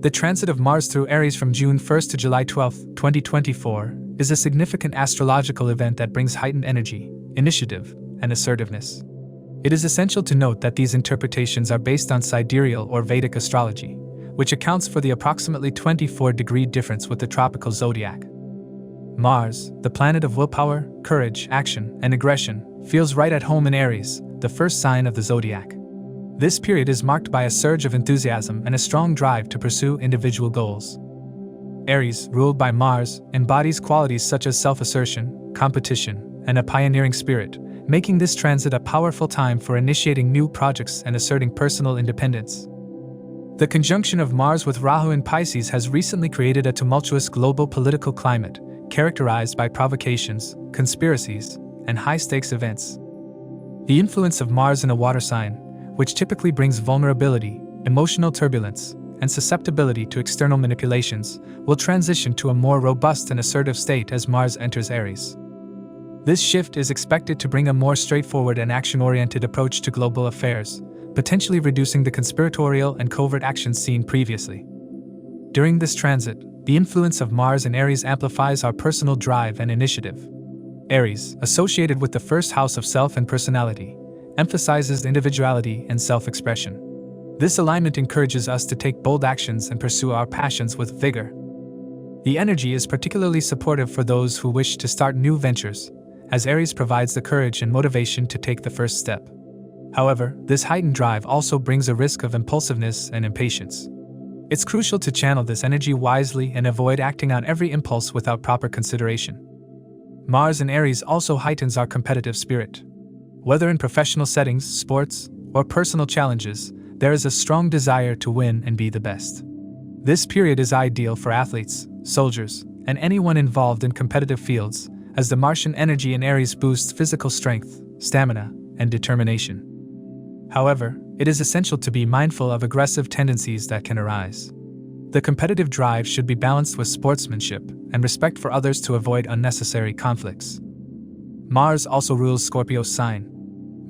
The transit of Mars through Aries from June 1st to July 12, 2024, is a significant astrological event that brings heightened energy, initiative, and assertiveness. It is essential to note that these interpretations are based on sidereal or Vedic astrology, which accounts for the approximately 24-degree difference with the tropical zodiac. Mars, the planet of willpower, courage, action, and aggression, feels right at home in Aries, the first sign of the zodiac. This period is marked by a surge of enthusiasm and a strong drive to pursue individual goals. Aries, ruled by Mars, embodies qualities such as self-assertion, competition, and a pioneering spirit, making this transit a powerful time for initiating new projects and asserting personal independence. The conjunction of Mars with Rahu in Pisces has recently created a tumultuous global political climate, characterized by provocations, conspiracies, and high-stakes events. The influence of Mars in a water sign, which typically brings vulnerability, emotional turbulence, and susceptibility to external manipulations, will transition to a more robust and assertive state as Mars enters Aries. This shift is expected to bring a more straightforward and action-oriented approach to global affairs, potentially reducing the conspiratorial and covert actions seen previously. During this transit, the influence of Mars in Aries amplifies our personal drive and initiative. Aries, associated with the first house of self and personality, emphasizes individuality and self-expression. This alignment encourages us to take bold actions and pursue our passions with vigor. The energy is particularly supportive for those who wish to start new ventures, as Aries provides the courage and motivation to take the first step. However, this heightened drive also brings a risk of impulsiveness and impatience. It's crucial to channel this energy wisely and avoid acting on every impulse without proper consideration. Mars in Aries also heightens our competitive spirit. Whether in professional settings, sports, or personal challenges, there is a strong desire to win and be the best. This period is ideal for athletes, soldiers, and anyone involved in competitive fields, as the Martian energy in Aries boosts physical strength, stamina, and determination. However, it is essential to be mindful of aggressive tendencies that can arise. The competitive drive should be balanced with sportsmanship and respect for others to avoid unnecessary conflicts. Mars also rules Scorpio's sign.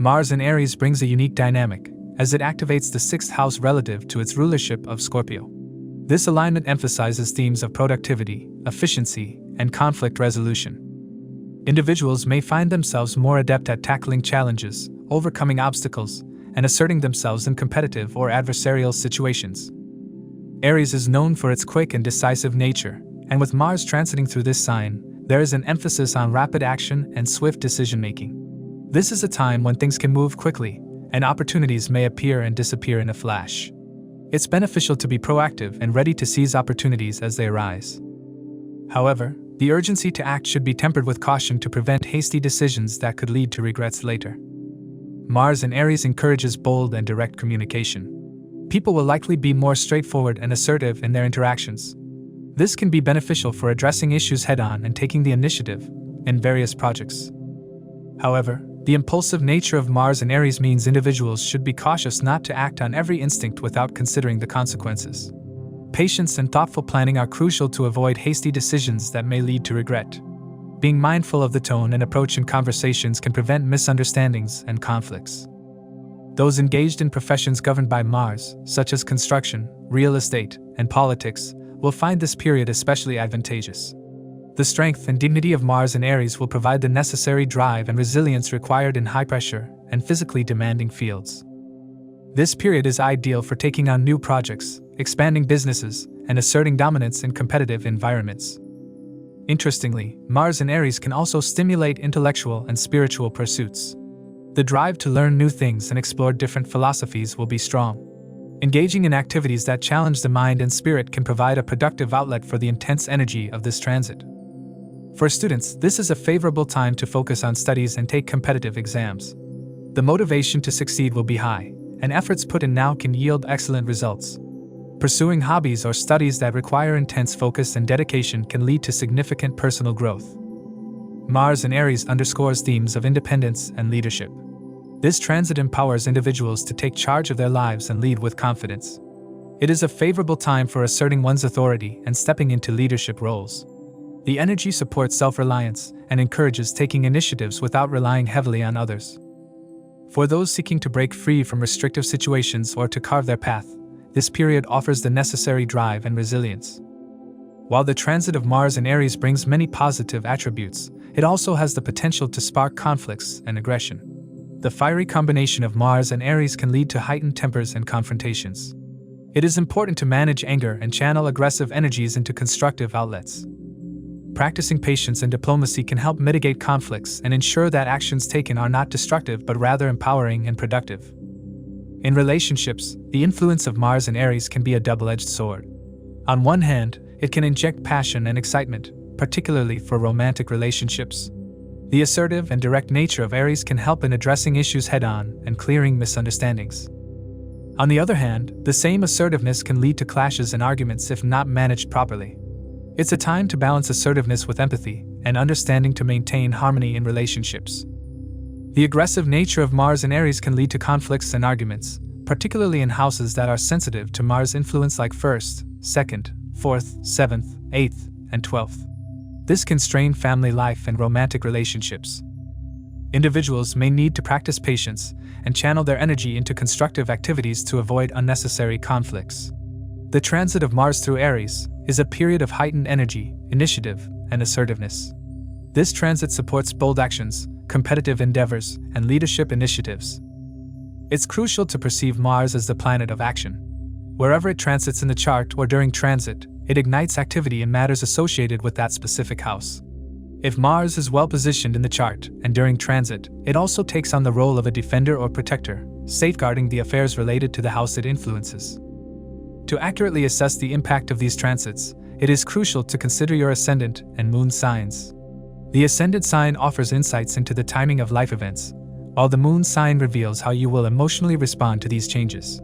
Mars in Aries brings a unique dynamic, as it activates the sixth house relative to its rulership of Scorpio. This alignment emphasizes themes of productivity, efficiency, and conflict resolution. Individuals may find themselves more adept at tackling challenges, overcoming obstacles, and asserting themselves in competitive or adversarial situations. Aries is known for its quick and decisive nature, and with Mars transiting through this sign, there is an emphasis on rapid action and swift decision-making. This is a time when things can move quickly, and opportunities may appear and disappear in a flash. It's beneficial to be proactive and ready to seize opportunities as they arise. However, the urgency to act should be tempered with caution to prevent hasty decisions that could lead to regrets later. Mars in Aries encourages bold and direct communication. People will likely be more straightforward and assertive in their interactions. This can be beneficial for addressing issues head-on and taking the initiative in various projects. However, the impulsive nature of Mars in Aries means individuals should be cautious not to act on every instinct without considering the consequences. Patience and thoughtful planning are crucial to avoid hasty decisions that may lead to regret. Being mindful of the tone and approach in conversations can prevent misunderstandings and conflicts. Those engaged in professions governed by Mars, such as construction, real estate, and politics, will find this period especially advantageous. The strength and dignity of Mars in Aries will provide the necessary drive and resilience required in high-pressure and physically demanding fields. This period is ideal for taking on new projects, expanding businesses, and asserting dominance in competitive environments. Interestingly, Mars in Aries can also stimulate intellectual and spiritual pursuits. The drive to learn new things and explore different philosophies will be strong. Engaging in activities that challenge the mind and spirit can provide a productive outlet for the intense energy of this transit. For students, this is a favorable time to focus on studies and take competitive exams. The motivation to succeed will be high, and efforts put in now can yield excellent results. Pursuing hobbies or studies that require intense focus and dedication can lead to significant personal growth. Mars in Aries underscores themes of independence and leadership. This transit empowers individuals to take charge of their lives and lead with confidence. It is a favorable time for asserting one's authority and stepping into leadership roles. The energy supports self-reliance and encourages taking initiatives without relying heavily on others. For those seeking to break free from restrictive situations or to carve their path, this period offers the necessary drive and resilience. While the transit of Mars in Aries brings many positive attributes, it also has the potential to spark conflicts and aggression. The fiery combination of Mars and Aries can lead to heightened tempers and confrontations. It is important to manage anger and channel aggressive energies into constructive outlets. Practicing patience and diplomacy can help mitigate conflicts and ensure that actions taken are not destructive but rather empowering and productive. In relationships, the influence of Mars in Aries can be a double-edged sword. On one hand, it can inject passion and excitement, particularly for romantic relationships. The assertive and direct nature of Aries can help in addressing issues head-on and clearing misunderstandings. On the other hand, the same assertiveness can lead to clashes and arguments if not managed properly. It's a time to balance assertiveness with empathy and understanding to maintain harmony in relationships. The aggressive nature of Mars in Aries can lead to conflicts and arguments, particularly in houses that are sensitive to Mars influence like 1st, 2nd, 4th, 7th, 8th, and 12th. This can strain family life and romantic relationships. Individuals may need to practice patience and channel their energy into constructive activities to avoid unnecessary conflicts. The transit of Mars through Aries is a period of heightened energy, initiative, and assertiveness. This transit supports bold actions, competitive endeavors, and leadership initiatives. It's crucial to perceive Mars as the planet of action. Wherever it transits in the chart or during transit, it ignites activity in matters associated with that specific house. If Mars is well positioned in the chart and during transit, it also takes on the role of a defender or protector, safeguarding the affairs related to the house it influences. To accurately assess the impact of these transits, it is crucial to consider your ascendant and moon signs. The ascendant sign offers insights into the timing of life events, while the moon sign reveals how you will emotionally respond to these changes.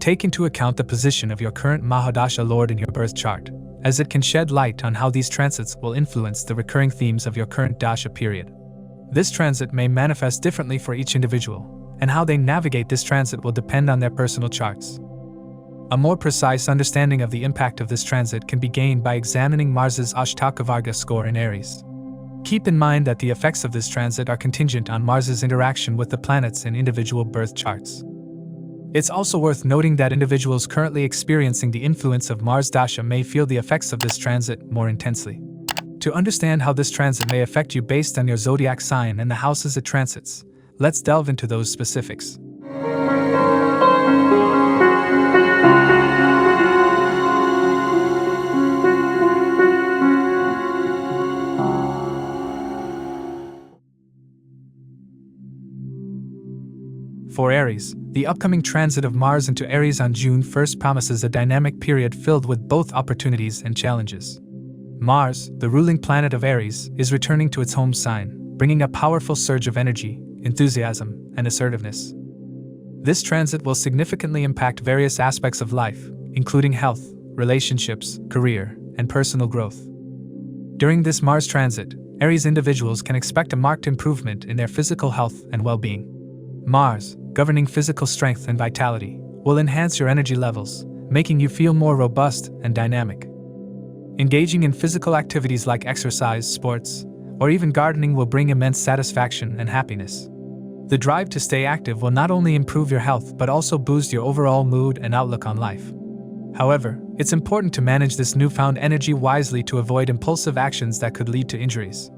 Take into account the position of your current Mahadasha Lord in your birth chart, as it can shed light on how these transits will influence the recurring themes of your current Dasha period. This transit may manifest differently for each individual, and how they navigate this transit will depend on their personal charts. A more precise understanding of the impact of this transit can be gained by examining Mars's Ashtakavarga score in Aries. Keep in mind that the effects of this transit are contingent on Mars's interaction with the planets in individual birth charts. It's also worth noting that individuals currently experiencing the influence of Mars Dasha may feel the effects of this transit more intensely. To understand how this transit may affect you based on your zodiac sign and the houses it transits, let's delve into those specifics. For Aries, the upcoming transit of Mars into Aries on June 1st promises a dynamic period filled with both opportunities and challenges. Mars, the ruling planet of Aries, is returning to its home sign, bringing a powerful surge of energy, enthusiasm, and assertiveness. This transit will significantly impact various aspects of life, including health, relationships, career, and personal growth. During this Mars transit, Aries individuals can expect a marked improvement in their physical health and well-being. Mars, governing physical strength and vitality, will enhance your energy levels, making you feel more robust and dynamic. Engaging in physical activities like exercise, sports, or even gardening will bring immense satisfaction and happiness. The drive to stay active will not only improve your health but also boost your overall mood and outlook on life. However, it's important to manage this newfound energy wisely to avoid impulsive actions that could lead to injuries.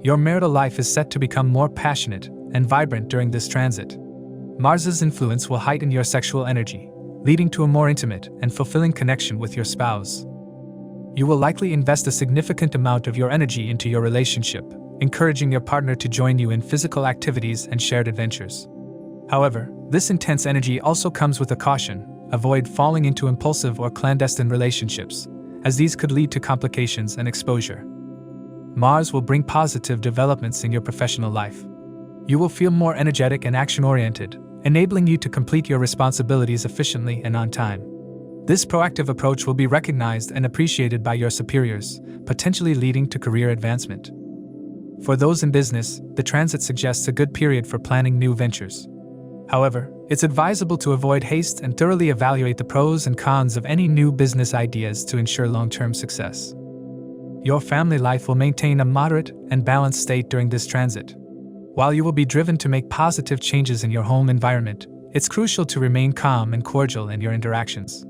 Your marital life is set to become more passionate and vibrant during this transit. Mars's influence will heighten your sexual energy, leading to a more intimate and fulfilling connection with your spouse. You will likely invest a significant amount of your energy into your relationship, encouraging your partner to join you in physical activities and shared adventures. However, this intense energy also comes with a caution: avoid falling into impulsive or clandestine relationships, as these could lead to complications and exposure. Mars will bring positive developments in your professional life. You will feel more energetic and action-oriented, enabling you to complete your responsibilities efficiently and on time. This proactive approach will be recognized and appreciated by your superiors, potentially leading to career advancement. For those in business, the transit suggests a good period for planning new ventures. However, it's advisable to avoid haste and thoroughly evaluate the pros and cons of any new business ideas to ensure long-term success. Your family life will maintain a moderate and balanced state during this transit. While you will be driven to make positive changes in your home environment, it's crucial to remain calm and cordial in your interactions.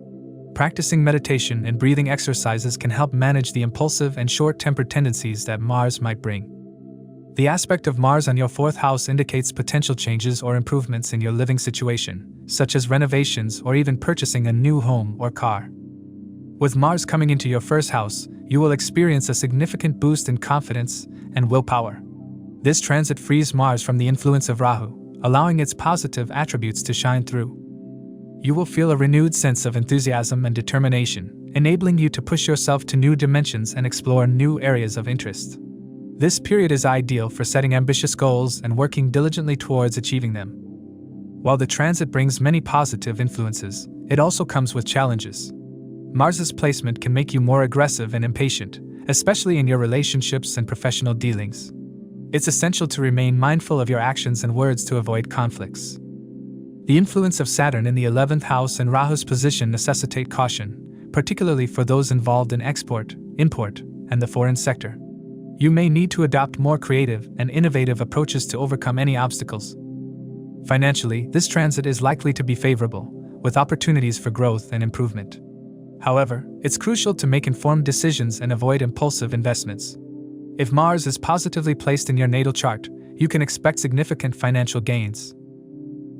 Practicing meditation and breathing exercises can help manage the impulsive and short-tempered tendencies that Mars might bring. The aspect of Mars on your 4th house indicates potential changes or improvements in your living situation, such as renovations or even purchasing a new home or car. With Mars coming into your 1st house, you will experience a significant boost in confidence and willpower. This transit frees Mars from the influence of Rahu, allowing its positive attributes to shine through. You will feel a renewed sense of enthusiasm and determination, enabling you to push yourself to new dimensions and explore new areas of interest. This period is ideal for setting ambitious goals and working diligently towards achieving them. While the transit brings many positive influences, it also comes with challenges. Mars's placement can make you more aggressive and impatient, especially in your relationships and professional dealings. It's essential to remain mindful of your actions and words to avoid conflicts. The influence of Saturn in the 11th house and Rahu's position necessitate caution, particularly for those involved in export, import, and the foreign sector. You may need to adopt more creative and innovative approaches to overcome any obstacles. Financially, this transit is likely to be favorable, with opportunities for growth and improvement. However, it's crucial to make informed decisions and avoid impulsive investments. If Mars is positively placed in your natal chart, you can expect significant financial gains.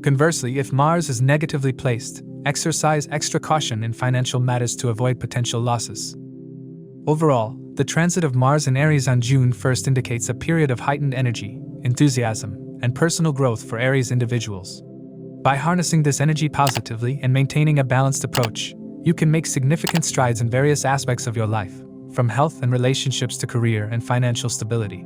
Conversely, if Mars is negatively placed, exercise extra caution in financial matters to avoid potential losses. Overall, the transit of Mars in Aries on June 1st indicates a period of heightened energy, enthusiasm, and personal growth for Aries individuals. By harnessing this energy positively and maintaining a balanced approach, you can make significant strides in various aspects of your life, from health and relationships to career and financial stability.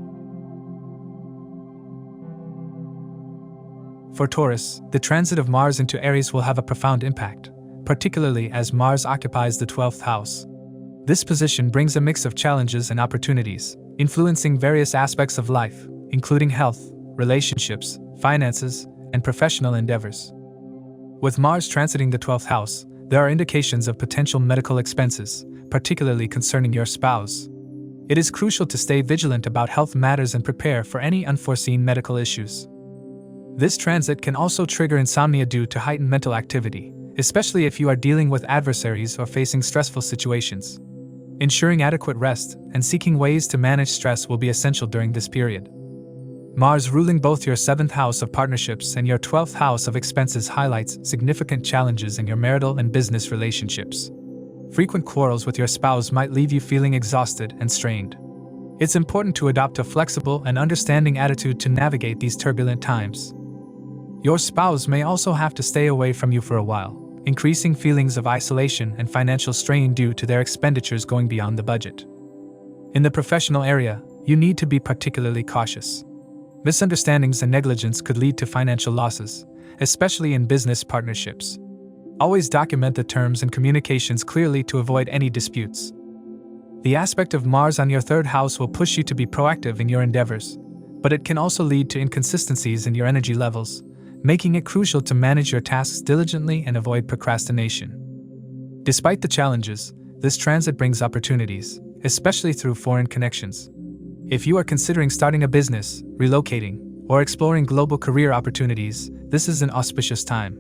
For Taurus, the transit of Mars into Aries will have a profound impact, particularly as Mars occupies the 12th house. This position brings a mix of challenges and opportunities, influencing various aspects of life, including health, relationships, finances, and professional endeavors. With Mars transiting the 12th house, there are indications of potential medical expenses, particularly concerning your spouse. It is crucial to stay vigilant about health matters and prepare for any unforeseen medical issues. This transit can also trigger insomnia due to heightened mental activity, especially if you are dealing with adversaries or facing stressful situations. Ensuring adequate rest and seeking ways to manage stress will be essential during this period. Mars ruling both your 7th house of partnerships and your 12th house of expenses highlights significant challenges in your marital and business relationships. Frequent quarrels with your spouse might leave you feeling exhausted and strained. It's important to adopt a flexible and understanding attitude to navigate these turbulent times. Your spouse may also have to stay away from you for a while, increasing feelings of isolation and financial strain due to their expenditures going beyond the budget. In the professional area, you need to be particularly cautious. Misunderstandings and negligence could lead to financial losses, especially in business partnerships. Always document the terms and communications clearly to avoid any disputes. The aspect of Mars on your 3rd house will push you to be proactive in your endeavors, but it can also lead to inconsistencies in your energy levels, making it crucial to manage your tasks diligently and avoid procrastination. Despite the challenges, this transit brings opportunities, especially through foreign connections. If you are considering starting a business, relocating, or exploring global career opportunities, this is an auspicious time.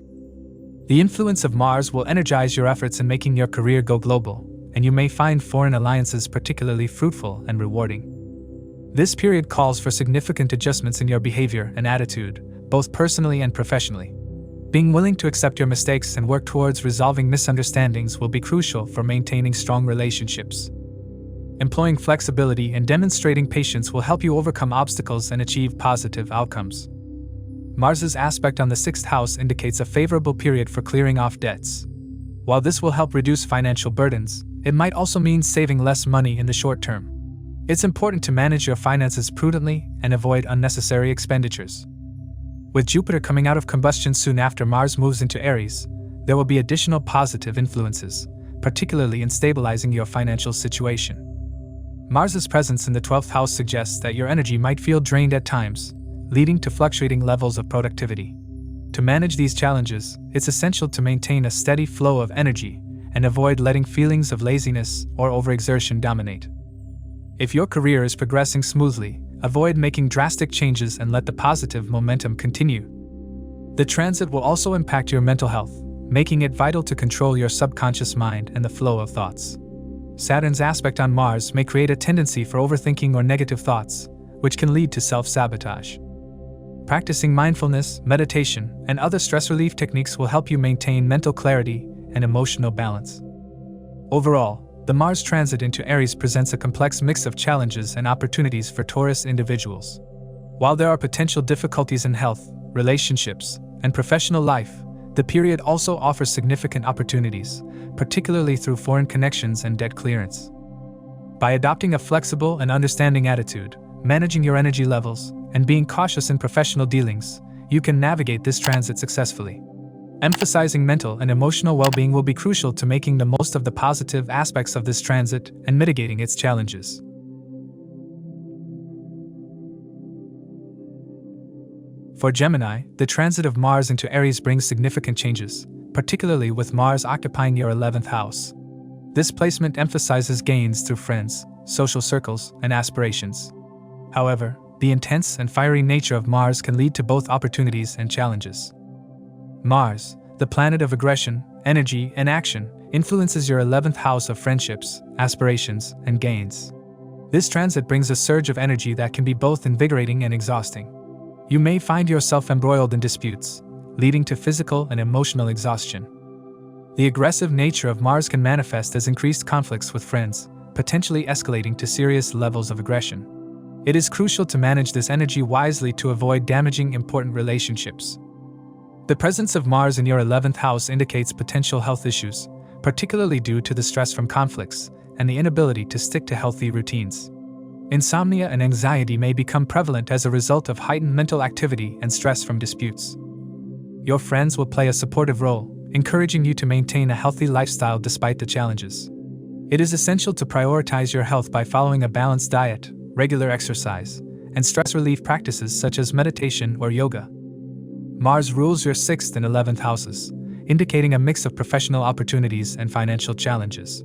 The influence of Mars will energize your efforts in making your career go global, and you may find foreign alliances particularly fruitful and rewarding. This period calls for significant adjustments in your behavior and attitude, both personally and professionally. Being willing to accept your mistakes and work towards resolving misunderstandings will be crucial for maintaining strong relationships. Employing flexibility and demonstrating patience will help you overcome obstacles and achieve positive outcomes. Mars's aspect on the 6th house indicates a favorable period for clearing off debts. While this will help reduce financial burdens, it might also mean saving less money in the short term. It's important to manage your finances prudently and avoid unnecessary expenditures. With Jupiter coming out of combustion soon after Mars moves into Aries, there will be additional positive influences, particularly in stabilizing your financial situation. Mars's presence in the 12th house suggests that your energy might feel drained at times, leading to fluctuating levels of productivity. To manage these challenges, it's essential to maintain a steady flow of energy and avoid letting feelings of laziness or overexertion dominate. If your career is progressing smoothly, avoid making drastic changes and let the positive momentum continue. The transit will also impact your mental health, making it vital to control your subconscious mind and the flow of thoughts. Saturn's aspect on Mars may create a tendency for overthinking or negative thoughts, which can lead to self-sabotage. Practicing mindfulness, meditation, and other stress relief techniques will help you maintain mental clarity and emotional balance. Overall, the Mars transit into Aries presents a complex mix of challenges and opportunities for Taurus individuals. While there are potential difficulties in health, relationships, and professional life, the period also offers significant opportunities, particularly through foreign connections and debt clearance. By adopting a flexible and understanding attitude, managing your energy levels, and being cautious in professional dealings, you can navigate this transit successfully. Emphasizing mental and emotional well-being will be crucial to making the most of the positive aspects of this transit and mitigating its challenges. For Gemini, the transit of Mars into Aries brings significant changes, particularly with Mars occupying your 11th house. This placement emphasizes gains through friends, social circles, and aspirations. However, the intense and fiery nature of Mars can lead to both opportunities and challenges. Mars, the planet of aggression, energy, and action, influences your 11th house of friendships, aspirations, and gains. This transit brings a surge of energy that can be both invigorating and exhausting. You may find yourself embroiled in disputes, leading to physical and emotional exhaustion. The aggressive nature of Mars can manifest as increased conflicts with friends, potentially escalating to serious levels of aggression. It is crucial to manage this energy wisely to avoid damaging important relationships. The presence of Mars in your 11th house indicates potential health issues, particularly due to the stress from conflicts and the inability to stick to healthy routines. Insomnia and anxiety may become prevalent as a result of heightened mental activity and stress from disputes. Your friends will play a supportive role, encouraging you to maintain a healthy lifestyle despite the challenges. It is essential to prioritize your health by following a balanced diet, regular exercise, and stress relief practices such as meditation or yoga. Mars rules your 6th and 11th houses, indicating a mix of professional opportunities and financial challenges.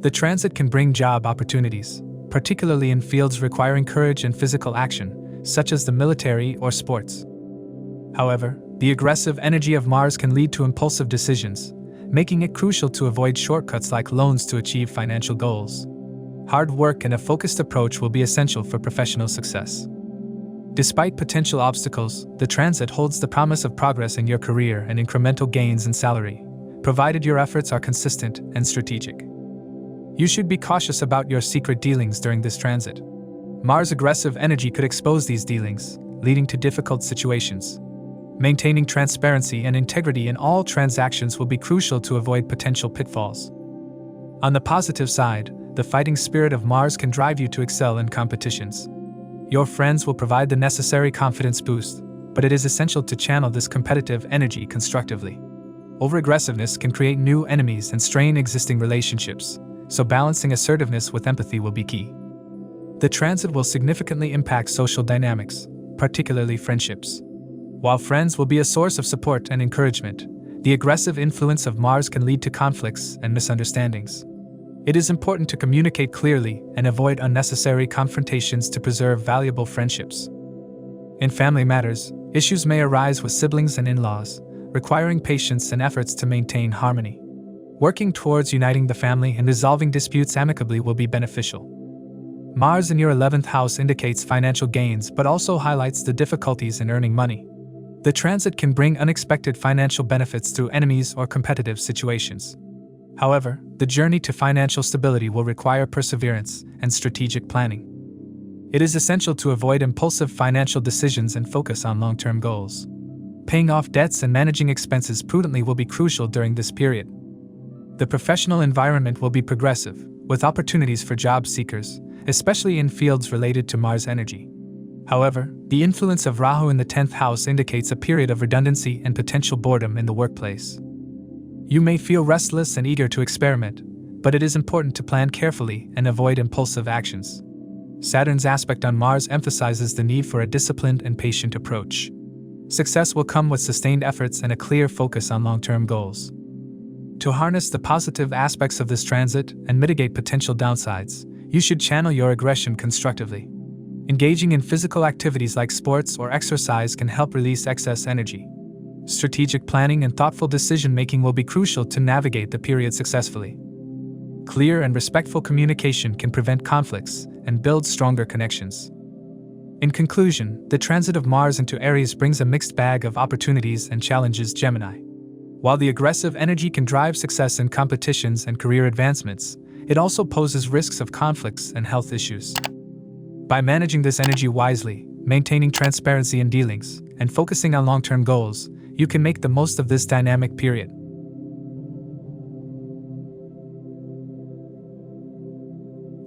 The transit can bring job opportunities, particularly in fields requiring courage and physical action, such as the military or sports. However, the aggressive energy of Mars can lead to impulsive decisions, making it crucial to avoid shortcuts like loans to achieve financial goals. Hard work and a focused approach will be essential for professional success. Despite potential obstacles, the transit holds the promise of progress in your career and incremental gains in salary, provided your efforts are consistent and strategic. You should be cautious about your secret dealings during this transit. Mars' aggressive energy could expose these dealings, leading to difficult situations. Maintaining transparency and integrity in all transactions will be crucial to avoid potential pitfalls. On the positive side, the fighting spirit of Mars can drive you to excel in competitions. Your friends will provide the necessary confidence boost, but it is essential to channel this competitive energy constructively. Overaggressiveness can create new enemies and strain existing relationships, so balancing assertiveness with empathy will be key. The transit will significantly impact social dynamics, particularly friendships. While friends will be a source of support and encouragement, the aggressive influence of Mars can lead to conflicts and misunderstandings. It is important to communicate clearly and avoid unnecessary confrontations to preserve valuable friendships. In family matters, issues may arise with siblings and in-laws, requiring patience and efforts to maintain harmony. Working towards uniting the family and resolving disputes amicably will be beneficial. Mars in your 11th house indicates financial gains but also highlights the difficulties in earning money. The transit can bring unexpected financial benefits through enemies or competitive situations. However, the journey to financial stability will require perseverance and strategic planning. It is essential to avoid impulsive financial decisions and focus on long-term goals. Paying off debts and managing expenses prudently will be crucial during this period. The professional environment will be progressive, with opportunities for job seekers, especially in fields related to Mars energy. However, the influence of Rahu in the 10th house indicates a period of redundancy and potential boredom in the workplace. You may feel restless and eager to experiment, but it is important to plan carefully and avoid impulsive actions. Saturn's aspect on Mars emphasizes the need for a disciplined and patient approach. Success will come with sustained efforts and a clear focus on long-term goals. To harness the positive aspects of this transit and mitigate potential downsides, you should channel your aggression constructively. Engaging in physical activities like sports or exercise can help release excess energy. Strategic planning and thoughtful decision-making will be crucial to navigate the period successfully. Clear and respectful communication can prevent conflicts and build stronger connections. In conclusion, the transit of Mars into Aries brings a mixed bag of opportunities and challenges, Gemini. While the aggressive energy can drive success in competitions and career advancements, it also poses risks of conflicts and health issues. By managing this energy wisely, maintaining transparency in dealings, and focusing on long-term goals, you can make the most of this dynamic period.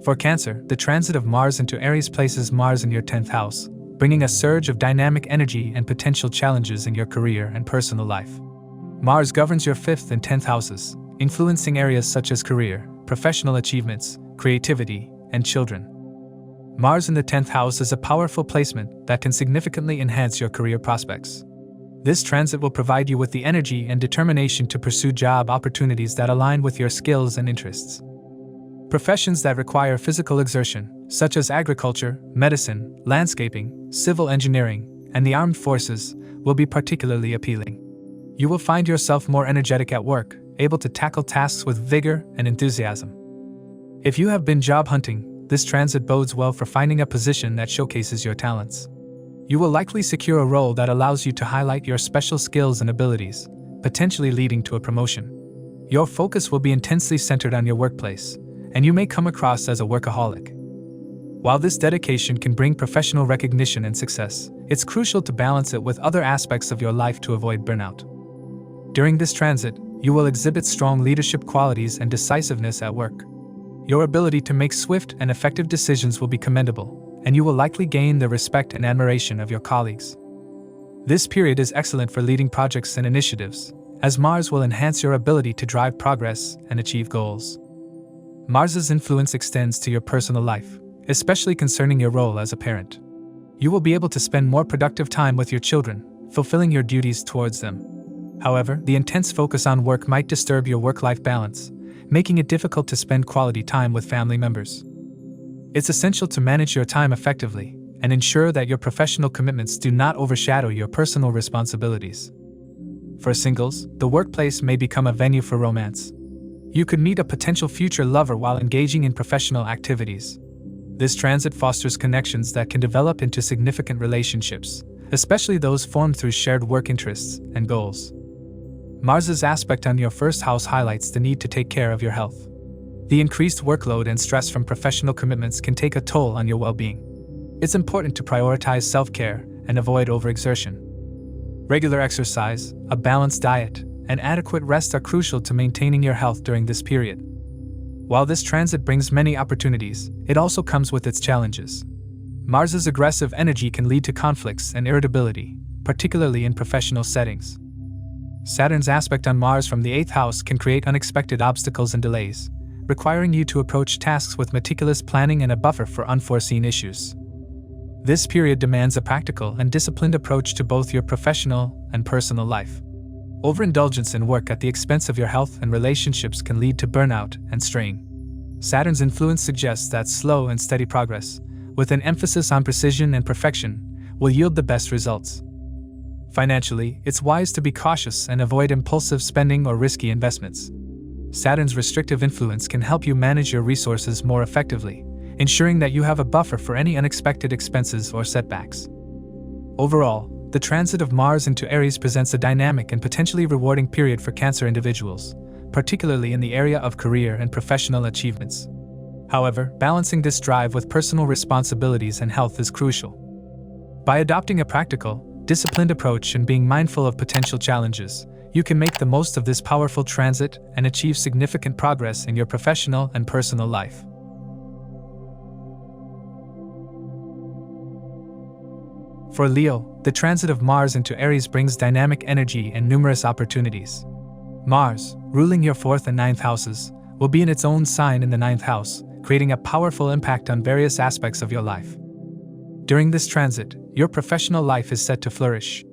For Cancer, the transit of Mars into Aries places Mars in your 10th house, bringing a surge of dynamic energy and potential challenges in your career and personal life. Mars governs your 5th and 10th houses, influencing areas such as career, professional achievements, creativity, and children. Mars in the 10th house is a powerful placement that can significantly enhance your career prospects. This transit will provide you with the energy and determination to pursue job opportunities that align with your skills and interests. Professions that require physical exertion, such as agriculture, medicine, landscaping, civil engineering, and the armed forces, will be particularly appealing. You will find yourself more energetic at work, able to tackle tasks with vigor and enthusiasm. If you have been job hunting, this transit bodes well for finding a position that showcases your talents. You will likely secure a role that allows you to highlight your special skills and abilities, potentially leading to a promotion. Your focus will be intensely centered on your workplace, and you may come across as a workaholic. While this dedication can bring professional recognition and success, it's crucial to balance it with other aspects of your life to avoid burnout. During this transit, you will exhibit strong leadership qualities and decisiveness at work. Your ability to make swift and effective decisions will be commendable, and you will likely gain the respect and admiration of your colleagues. This period is excellent for leading projects and initiatives, as Mars will enhance your ability to drive progress and achieve goals. Mars's influence extends to your personal life, especially concerning your role as a parent. You will be able to spend more productive time with your children, fulfilling your duties towards them. However, the intense focus on work might disturb your work-life balance, making it difficult to spend quality time with family members. It's essential to manage your time effectively and ensure that your professional commitments do not overshadow your personal responsibilities. For singles, the workplace may become a venue for romance. You could meet a potential future lover while engaging in professional activities. This transit fosters connections that can develop into significant relationships, especially those formed through shared work interests and goals. Mars's aspect on your first house highlights the need to take care of your health. The increased workload and stress from professional commitments can take a toll on your well-being. It's important to prioritize self-care and avoid overexertion. Regular exercise, a balanced diet, and adequate rest are crucial to maintaining your health during this period. While this transit brings many opportunities, it also comes with its challenges. Mars's aggressive energy can lead to conflicts and irritability, particularly in professional settings. Saturn's aspect on Mars from the 8th house can create unexpected obstacles and delays, requiring you to approach tasks with meticulous planning and a buffer for unforeseen issues. This period demands a practical and disciplined approach to both your professional and personal life. Overindulgence in work at the expense of your health and relationships can lead to burnout and strain. Saturn's influence suggests that slow and steady progress, with an emphasis on precision and perfection, will yield the best results. Financially, it's wise to be cautious and avoid impulsive spending or risky investments. Saturn's restrictive influence can help you manage your resources more effectively, ensuring that you have a buffer for any unexpected expenses or setbacks. Overall, the transit of Mars into Aries presents a dynamic and potentially rewarding period for Cancer individuals, particularly in the area of career and professional achievements. However, balancing this drive with personal responsibilities and health is crucial. By adopting a practical, disciplined approach and being mindful of potential challenges, you can make the most of this powerful transit and achieve significant progress in your professional and personal life. For Leo, the transit of Mars into Aries brings dynamic energy and numerous opportunities. Mars, ruling your 4th and 9th houses, will be in its own sign in the 9th house, creating a powerful impact on various aspects of your life. During this transit, your professional life is set to flourish.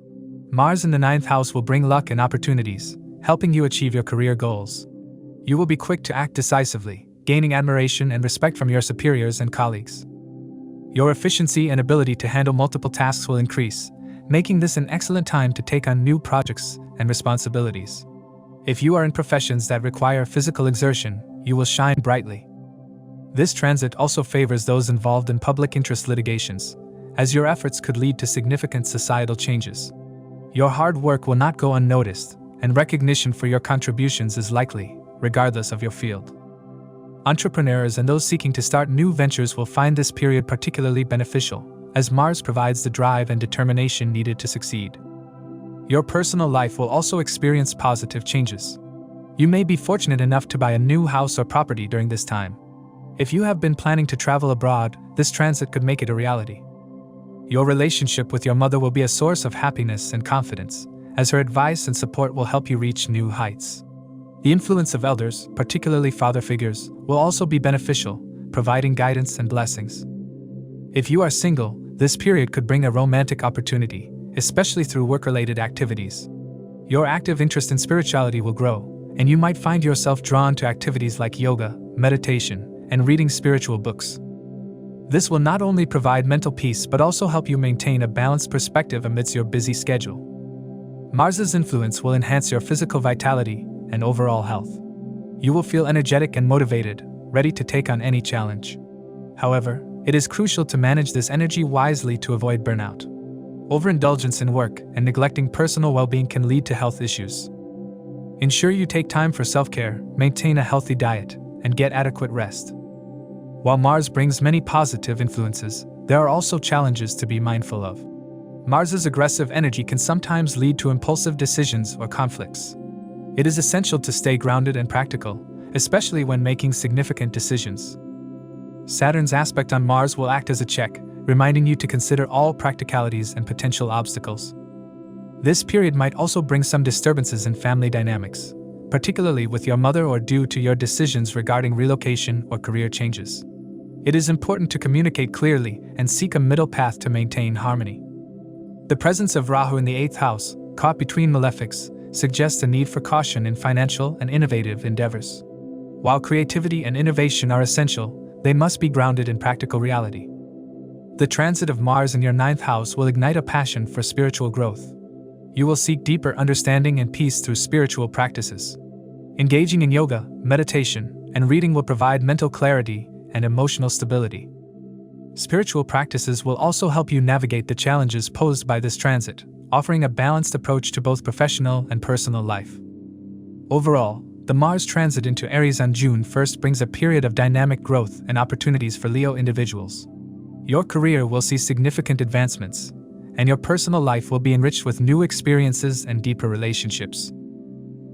Mars in the 9th house will bring luck and opportunities, helping you achieve your career goals. You will be quick to act decisively, gaining admiration and respect from your superiors and colleagues. Your efficiency and ability to handle multiple tasks will increase, making this an excellent time to take on new projects and responsibilities. If you are in professions that require physical exertion, you will shine brightly. This transit also favors those involved in public interest litigations, as your efforts could lead to significant societal changes. Your hard work will not go unnoticed, and recognition for your contributions is likely, regardless of your field. Entrepreneurs and those seeking to start new ventures will find this period particularly beneficial, as Mars provides the drive and determination needed to succeed. Your personal life will also experience positive changes. You may be fortunate enough to buy a new house or property during this time. If you have been planning to travel abroad, this transit could make it a reality. Your relationship with your mother will be a source of happiness and confidence, as her advice and support will help you reach new heights. The influence of elders, particularly father figures, will also be beneficial, providing guidance and blessings. If you are single, this period could bring a romantic opportunity, especially through work-related activities. Your active interest in spirituality will grow, and you might find yourself drawn to activities like yoga, meditation, and reading spiritual books. This will not only provide mental peace but also help you maintain a balanced perspective amidst your busy schedule. Mars's influence will enhance your physical vitality and overall health. You will feel energetic and motivated, ready to take on any challenge. However, it is crucial to manage this energy wisely to avoid burnout. Overindulgence in work and neglecting personal well-being can lead to health issues. Ensure you take time for self-care, maintain a healthy diet, and get adequate rest. While Mars brings many positive influences, there are also challenges to be mindful of. Mars's aggressive energy can sometimes lead to impulsive decisions or conflicts. It is essential to stay grounded and practical, especially when making significant decisions. Saturn's aspect on Mars will act as a check, reminding you to consider all practicalities and potential obstacles. This period might also bring some disturbances in family dynamics, particularly with your mother or due to your decisions regarding relocation or career changes. It is important to communicate clearly and seek a middle path to maintain harmony. The presence of Rahu in the 8th house, caught between malefics, suggests a need for caution in financial and innovative endeavors. While creativity and innovation are essential, they must be grounded in practical reality. The transit of Mars in your 9th house will ignite a passion for spiritual growth. You will seek deeper understanding and peace through spiritual practices. Engaging in yoga, meditation, and reading will provide mental clarity and emotional stability. Spiritual practices will also help you navigate the challenges posed by this transit, offering a balanced approach to both professional and personal life. Overall, the Mars transit into Aries on June 1st brings a period of dynamic growth and opportunities for Leo individuals. Your career will see significant advancements, and your personal life will be enriched with new experiences and deeper relationships.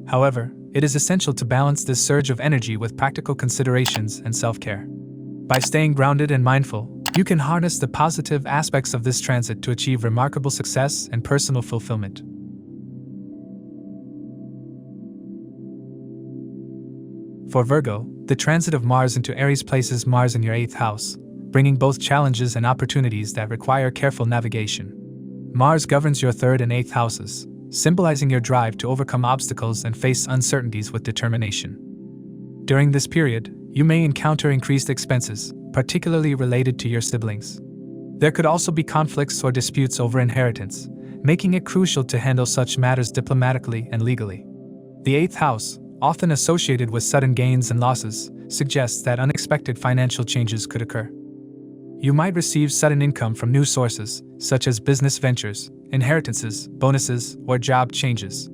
However, it is essential to balance this surge of energy with practical considerations and self-care. By staying grounded and mindful, you can harness the positive aspects of this transit to achieve remarkable success and personal fulfillment. For Virgo, the transit of Mars into Aries places Mars in your 8th house, bringing both challenges and opportunities that require careful navigation. Mars governs your 3rd and 8th houses, symbolizing your drive to overcome obstacles and face uncertainties with determination. During this period, you may encounter increased expenses, particularly related to your siblings. There could also be conflicts or disputes over inheritance, making it crucial to handle such matters diplomatically and legally. The 8th house, often associated with sudden gains and losses, suggests that unexpected financial changes could occur. You might receive sudden income from new sources, such as business ventures, inheritances, bonuses, or job changes.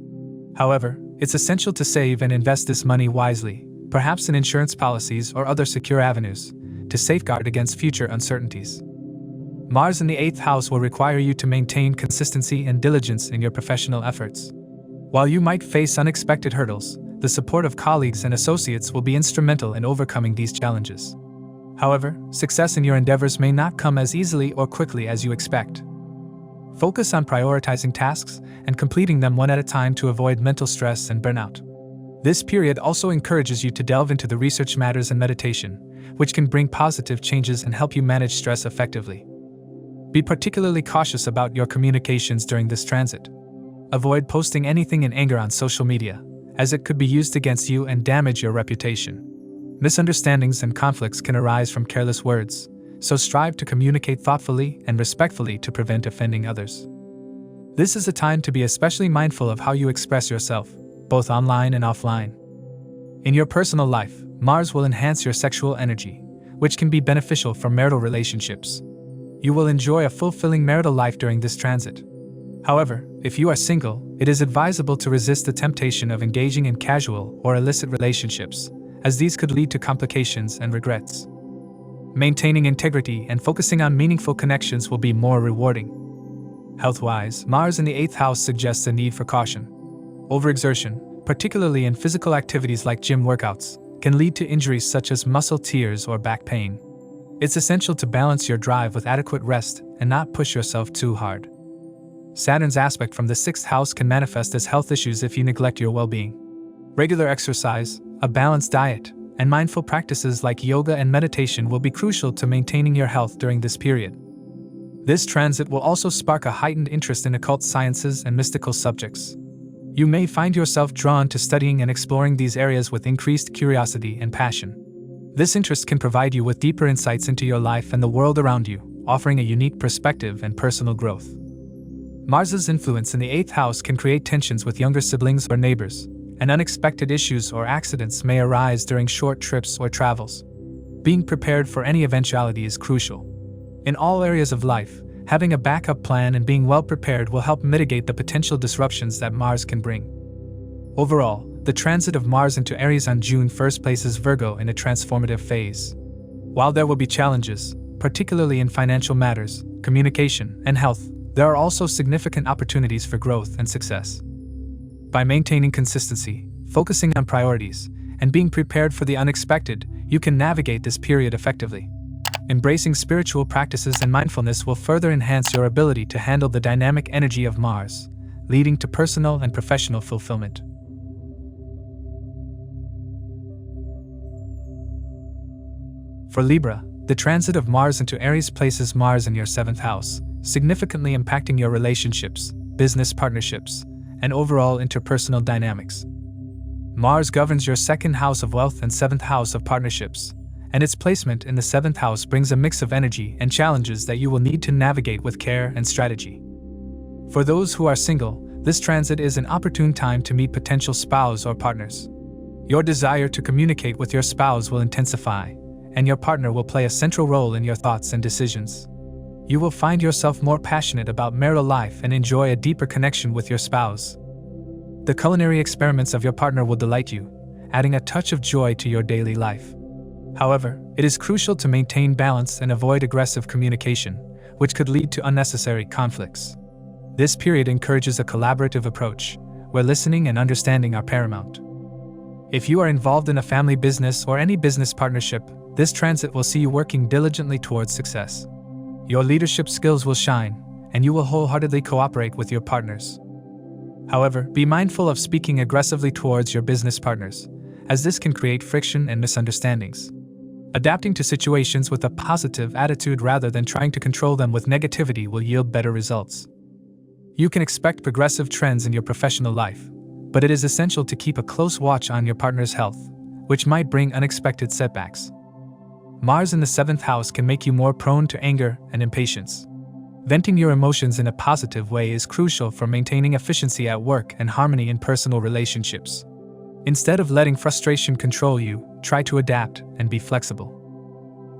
However, it's essential to save and invest this money wisely, perhaps in insurance policies or other secure avenues, to safeguard against future uncertainties. Mars in the 8th house will require you to maintain consistency and diligence in your professional efforts. While you might face unexpected hurdles, the support of colleagues and associates will be instrumental in overcoming these challenges. However, success in your endeavors may not come as easily or quickly as you expect. Focus on prioritizing tasks and completing them one at a time to avoid mental stress and burnout. This period also encourages you to delve into the research matters and meditation, which can bring positive changes and help you manage stress effectively. Be particularly cautious about your communications during this transit. Avoid posting anything in anger on social media, as it could be used against you and damage your reputation. Misunderstandings and conflicts can arise from careless words, so strive to communicate thoughtfully and respectfully to prevent offending others. This is a time to be especially mindful of how you express yourself, both online and offline. In your personal life, Mars will enhance your sexual energy, which can be beneficial for marital relationships. You will enjoy a fulfilling marital life during this transit. However, if you are single, it is advisable to resist the temptation of engaging in casual or illicit relationships, as these could lead to complications and regrets. Maintaining integrity and focusing on meaningful connections will be more rewarding. Health-wise, Mars in the 8th house suggests a need for caution. Overexertion, particularly in physical activities like gym workouts, can lead to injuries such as muscle tears or back pain. It's essential to balance your drive with adequate rest and not push yourself too hard. Saturn's aspect from the 6th house can manifest as health issues if you neglect your well-being. Regular exercise, a balanced diet, and mindful practices like yoga and meditation will be crucial to maintaining your health during this period. This transit will also spark a heightened interest in occult sciences and mystical subjects. You may find yourself drawn to studying and exploring these areas with increased curiosity and passion. This interest can provide you with deeper insights into your life and the world around you, offering a unique perspective and personal growth. Mars's influence in the 8th house can create tensions with younger siblings or neighbors, and unexpected issues or accidents may arise during short trips or travels. Being prepared for any eventuality is crucial. In all areas of life, having a backup plan and being well prepared will help mitigate the potential disruptions that Mars can bring. Overall, the transit of Mars into Aries on June 1st places Virgo in a transformative phase. While there will be challenges, particularly in financial matters, communication, and health, there are also significant opportunities for growth and success. By maintaining consistency, focusing on priorities, and being prepared for the unexpected, you can navigate this period effectively. Embracing spiritual practices and mindfulness will further enhance your ability to handle the dynamic energy of Mars, leading to personal and professional fulfillment. For Libra, the transit of Mars into Aries places Mars in your 7th house, significantly impacting your relationships, business partnerships, and overall interpersonal dynamics. Mars governs your 2nd house of wealth and 7th house of partnerships, and its placement in the 7th house brings a mix of energy and challenges that you will need to navigate with care and strategy. For those who are single, this transit is an opportune time to meet potential spouse or partners. Your desire to communicate with your spouse will intensify, and your partner will play a central role in your thoughts and decisions. You will find yourself more passionate about marital life and enjoy a deeper connection with your spouse. The culinary experiments of your partner will delight you, adding a touch of joy to your daily life. However, it is crucial to maintain balance and avoid aggressive communication, which could lead to unnecessary conflicts. This period encourages a collaborative approach, where listening and understanding are paramount. If you are involved in a family business or any business partnership, this transit will see you working diligently towards success. Your leadership skills will shine, and you will wholeheartedly cooperate with your partners. However, be mindful of speaking aggressively towards your business partners, as this can create friction and misunderstandings. Adapting to situations with a positive attitude rather than trying to control them with negativity will yield better results. You can expect progressive trends in your professional life, but it is essential to keep a close watch on your partner's health, which might bring unexpected setbacks. Mars in the 7th house can make you more prone to anger and impatience. Venting your emotions in a positive way is crucial for maintaining efficiency at work and harmony in personal relationships. Instead of letting frustration control you, try to adapt and be flexible.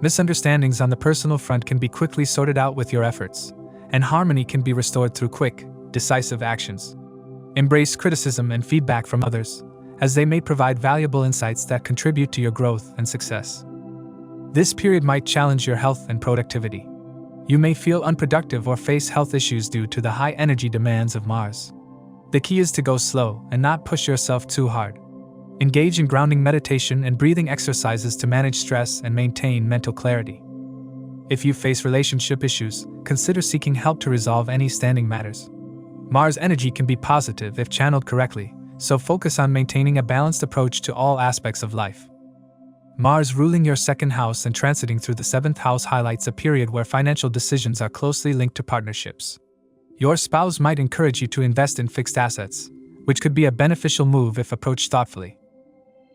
Misunderstandings on the personal front can be quickly sorted out with your efforts, and harmony can be restored through quick, decisive actions. Embrace criticism and feedback from others, as they may provide valuable insights that contribute to your growth and success. This period might challenge your health and productivity. You may feel unproductive or face health issues due to the high energy demands of Mars. The key is to go slow and not push yourself too hard. Engage in grounding meditation and breathing exercises to manage stress and maintain mental clarity. If you face relationship issues, consider seeking help to resolve any standing matters. Mars energy can be positive if channeled correctly, so focus on maintaining a balanced approach to all aspects of life. Mars ruling your 2nd house and transiting through the 7th house highlights a period where financial decisions are closely linked to partnerships. Your spouse might encourage you to invest in fixed assets, which could be a beneficial move if approached thoughtfully.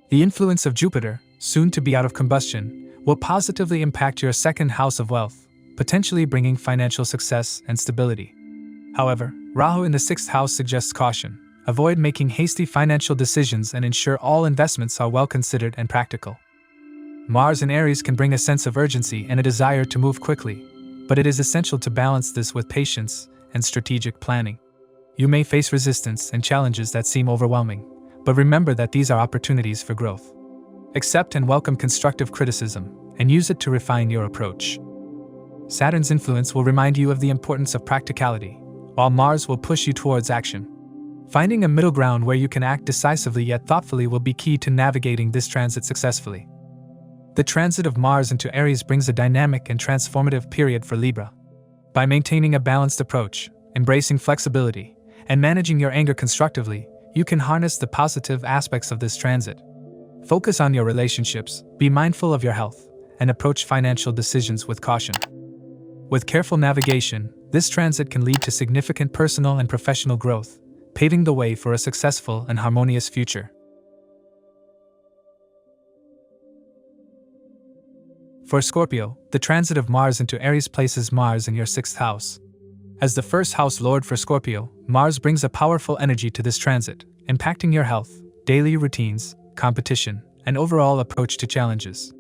The influence of Jupiter, soon to be out of combustion, will positively impact your 2nd house of wealth, potentially bringing financial success and stability. However, Rahu in the 6th house suggests caution. Avoid making hasty financial decisions and ensure all investments are well considered and practical. Mars in Aries can bring a sense of urgency and a desire to move quickly, but it is essential to balance this with patience and strategic planning. You may face resistance and challenges that seem overwhelming, but remember that these are opportunities for growth. Accept and welcome constructive criticism, and use it to refine your approach. Saturn's influence will remind you of the importance of practicality, while Mars will push you towards action. Finding a middle ground where you can act decisively yet thoughtfully will be key to navigating this transit successfully. The transit of Mars into Aries brings a dynamic and transformative period for Libra. By maintaining a balanced approach, embracing flexibility, and managing your anger constructively, you can harness the positive aspects of this transit. Focus on your relationships, be mindful of your health, and approach financial decisions with caution. With careful navigation, this transit can lead to significant personal and professional growth, paving the way for a successful and harmonious future. For Scorpio, the transit of Mars into Aries places Mars in your 6th house. As the 1st house lord for Scorpio, Mars brings a powerful energy to this transit, impacting your health, daily routines, competition, and overall approach to challenges.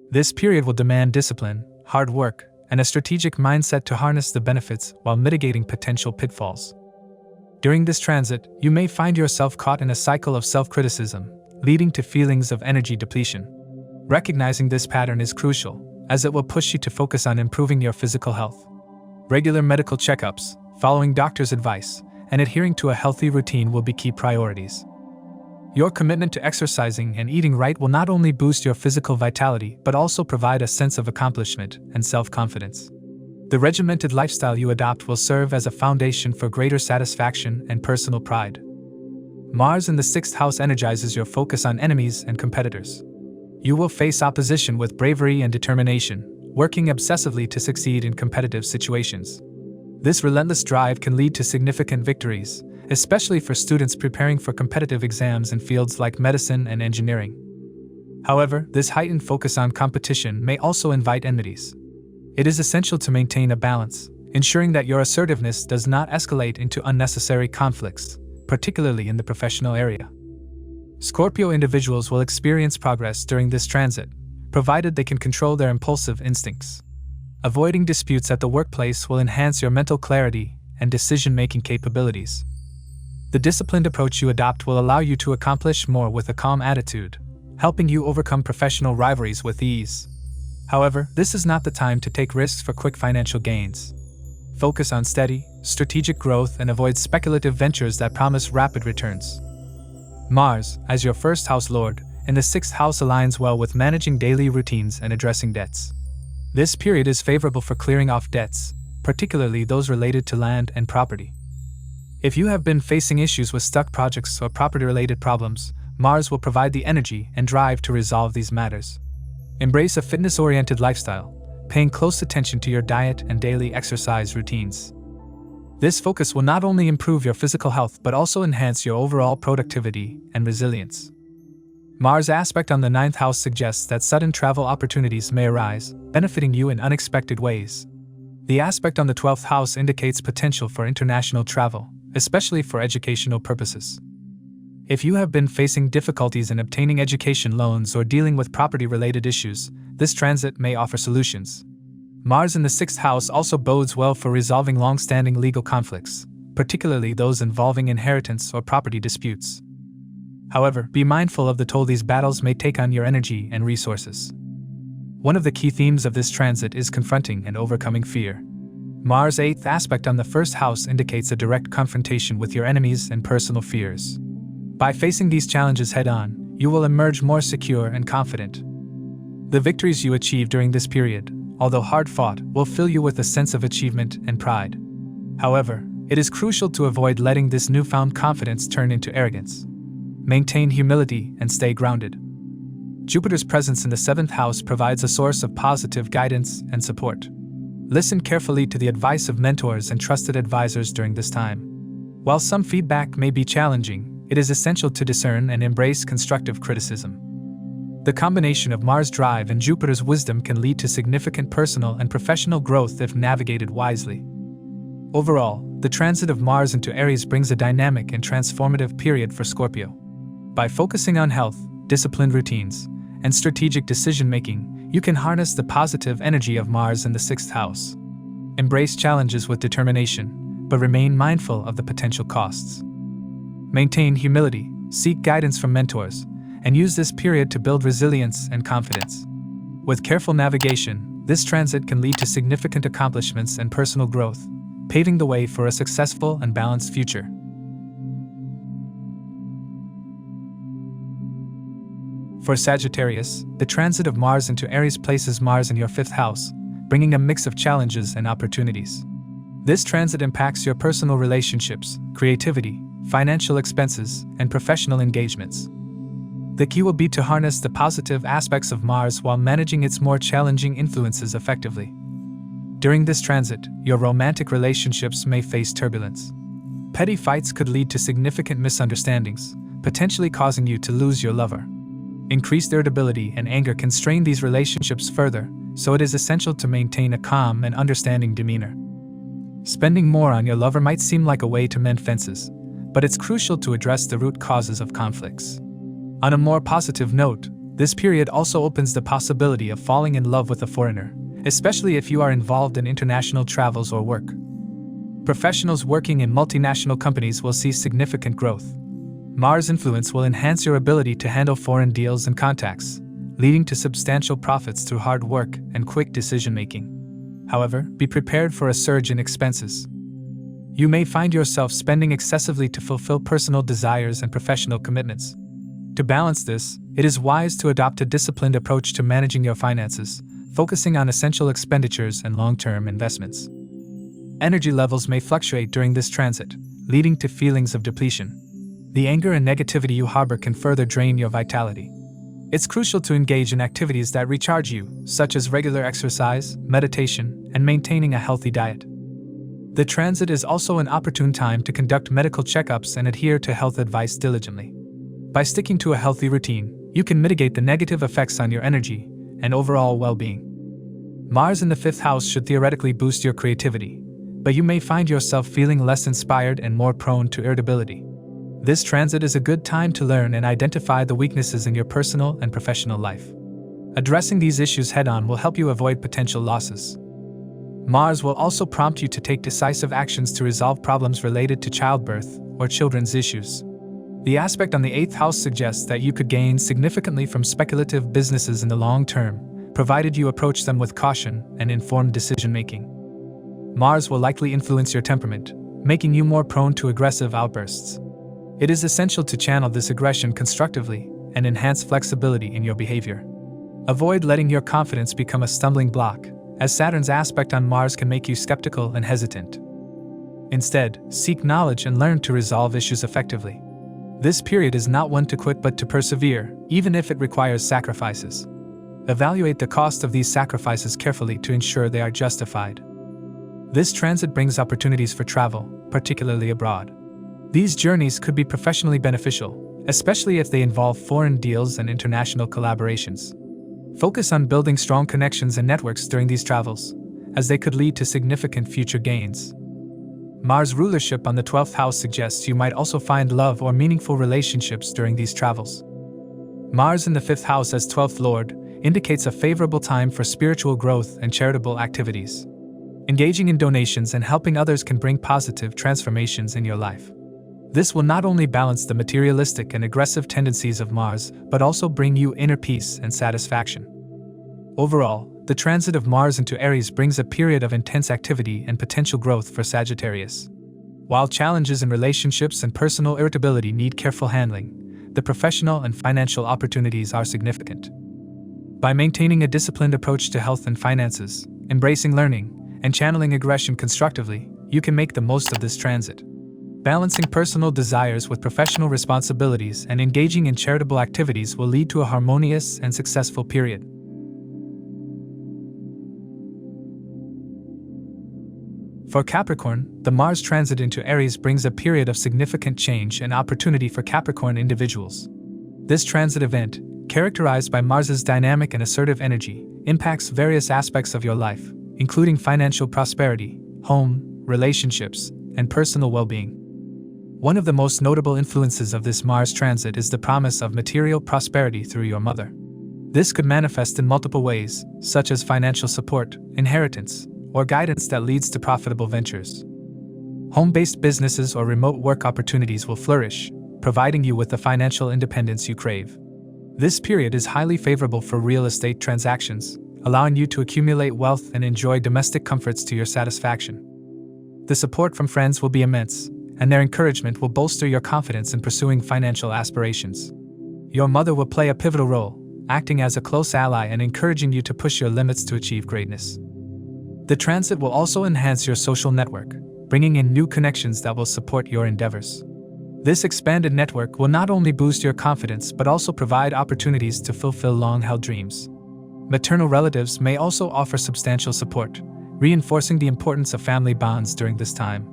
This period will demand discipline, hard work, and a strategic mindset to harness the benefits while mitigating potential pitfalls. During this transit, you may find yourself caught in a cycle of self-criticism, leading to feelings of energy depletion. Recognizing this pattern is crucial, as it will push you to focus on improving your physical health. Regular medical checkups, following doctor's advice, and adhering to a healthy routine will be key priorities. Your commitment to exercising and eating right will not only boost your physical vitality but also provide a sense of accomplishment and self-confidence. The regimented lifestyle you adopt will serve as a foundation for greater satisfaction and personal pride. Mars in the 6th house energizes your focus on enemies and competitors. You will face opposition with bravery and determination, working obsessively to succeed in competitive situations. This relentless drive can lead to significant victories, especially for students preparing for competitive exams in fields like medicine and engineering. However, this heightened focus on competition may also invite enmities. It is essential to maintain a balance, ensuring that your assertiveness does not escalate into unnecessary conflicts, particularly in the professional area. Scorpio individuals will experience progress during this transit, provided they can control their impulsive instincts. Avoiding disputes at the workplace will enhance your mental clarity and decision-making capabilities. The disciplined approach you adopt will allow you to accomplish more with a calm attitude, helping you overcome professional rivalries with ease. However, this is not the time to take risks for quick financial gains. Focus on steady, strategic growth and avoid speculative ventures that promise rapid returns. Mars, as your 1st house lord, in the 6th house aligns well with managing daily routines and addressing debts. This period is favorable for clearing off debts, particularly those related to land and property. If you have been facing issues with stuck projects or property-related problems, Mars will provide the energy and drive to resolve these matters. Embrace a fitness-oriented lifestyle, paying close attention to your diet and daily exercise routines. This focus will not only improve your physical health but also enhance your overall productivity and resilience. Mars' aspect on the 9th house suggests that sudden travel opportunities may arise, benefiting you in unexpected ways. The aspect on the 12th house indicates potential for international travel, especially for educational purposes. If you have been facing difficulties in obtaining education loans or dealing with property-related issues, this transit may offer solutions. Mars in the 6th house also bodes well for resolving long-standing legal conflicts, particularly those involving inheritance or property disputes. However, be mindful of the toll these battles may take on your energy and resources. One of the key themes of this transit is confronting and overcoming fear. Mars' 8th aspect on the 1st house indicates a direct confrontation with your enemies and personal fears. By facing these challenges head-on, you will emerge more secure and confident. The victories you achieve during this period, although hard-fought, will fill you with a sense of achievement and pride. However, it is crucial to avoid letting this newfound confidence turn into arrogance. Maintain humility and stay grounded. Jupiter's presence in the 7th house provides a source of positive guidance and support. Listen carefully to the advice of mentors and trusted advisors during this time. While some feedback may be challenging, it is essential to discern and embrace constructive criticism. The combination of Mars' drive and Jupiter's wisdom can lead to significant personal and professional growth if navigated wisely. Overall, the transit of Mars into Aries brings a dynamic and transformative period for Scorpio. By focusing on health, disciplined routines, and strategic decision-making, you can harness the positive energy of Mars in the 6th house. Embrace challenges with determination, but remain mindful of the potential costs. Maintain humility, seek guidance from mentors, and use this period to build resilience and confidence. With careful navigation, this transit can lead to significant accomplishments and personal growth, paving the way for a successful and balanced future. For Sagittarius, the transit of Mars into Aries places Mars in your 5th house, bringing a mix of challenges and opportunities. This transit impacts your personal relationships, creativity, financial expenses, and professional engagements. The key will be to harness the positive aspects of Mars while managing its more challenging influences effectively. During this transit, your romantic relationships may face turbulence. Petty fights could lead to significant misunderstandings, potentially causing you to lose your lover. Increased irritability and anger can strain these relationships further, so it is essential to maintain a calm and understanding demeanor. Spending more on your lover might seem like a way to mend fences, but it's crucial to address the root causes of conflicts. On a more positive note, this period also opens the possibility of falling in love with a foreigner, especially if you are involved in international travels or work. Professionals working in multinational companies will see significant growth. Mars' influence will enhance your ability to handle foreign deals and contacts, leading to substantial profits through hard work and quick decision-making. However, be prepared for a surge in expenses. You may find yourself spending excessively to fulfill personal desires and professional commitments. To balance this, it is wise to adopt a disciplined approach to managing your finances, focusing on essential expenditures and long-term investments. Energy levels may fluctuate during this transit, leading to feelings of depletion. The anger and negativity you harbor can further drain your vitality. It's crucial to engage in activities that recharge you, such as regular exercise, meditation, and maintaining a healthy diet. The transit is also an opportune time to conduct medical checkups and adhere to health advice diligently. By sticking to a healthy routine, you can mitigate the negative effects on your energy and overall well-being. Mars in the 5th house should theoretically boost your creativity, but you may find yourself feeling less inspired and more prone to irritability. This transit is a good time to learn and identify the weaknesses in your personal and professional life. Addressing these issues head-on will help you avoid potential losses. Mars will also prompt you to take decisive actions to resolve problems related to childbirth or children's issues. The aspect on the 8th house suggests that you could gain significantly from speculative businesses in the long term, provided you approach them with caution and informed decision-making. Mars will likely influence your temperament, making you more prone to aggressive outbursts. It is essential to channel this aggression constructively and enhance flexibility in your behavior. Avoid letting your confidence become a stumbling block, as Saturn's aspect on Mars can make you skeptical and hesitant. Instead, seek knowledge and learn to resolve issues effectively. This period is not one to quit but to persevere, even if it requires sacrifices. Evaluate the cost of these sacrifices carefully to ensure they are justified. This transit brings opportunities for travel, particularly abroad. These journeys could be professionally beneficial, especially if they involve foreign deals and international collaborations. Focus on building strong connections and networks during these travels, as they could lead to significant future gains. Mars' rulership on the 12th house suggests you might also find love or meaningful relationships during these travels. Mars in the 5th house as 12th lord indicates a favorable time for spiritual growth and charitable activities. Engaging in donations and helping others can bring positive transformations in your life. This will not only balance the materialistic and aggressive tendencies of Mars, but also bring you inner peace and satisfaction. Overall, the transit of Mars into Aries brings a period of intense activity and potential growth for Sagittarius. While challenges in relationships and personal irritability need careful handling, the professional and financial opportunities are significant. By maintaining a disciplined approach to health and finances, embracing learning, and channeling aggression constructively, you can make the most of this transit. Balancing personal desires with professional responsibilities and engaging in charitable activities will lead to a harmonious and successful period. For Capricorn, the Mars transit into Aries brings a period of significant change and opportunity for Capricorn individuals. This transit event, characterized by Mars's dynamic and assertive energy, impacts various aspects of your life, including financial prosperity, home, relationships, and personal well-being. One of the most notable influences of this Mars transit is the promise of material prosperity through your mother. This could manifest in multiple ways, such as financial support, inheritance, or guidance that leads to profitable ventures. Home-based businesses or remote work opportunities will flourish, providing you with the financial independence you crave. This period is highly favorable for real estate transactions, allowing you to accumulate wealth and enjoy domestic comforts to your satisfaction. The support from friends will be immense, and their encouragement will bolster your confidence in pursuing financial aspirations. Your mother will play a pivotal role, acting as a close ally and encouraging you to push your limits to achieve greatness. The transit will also enhance your social network, bringing in new connections that will support your endeavors. This expanded network will not only boost your confidence but also provide opportunities to fulfill long-held dreams. Maternal relatives may also offer substantial support, reinforcing the importance of family bonds during this time.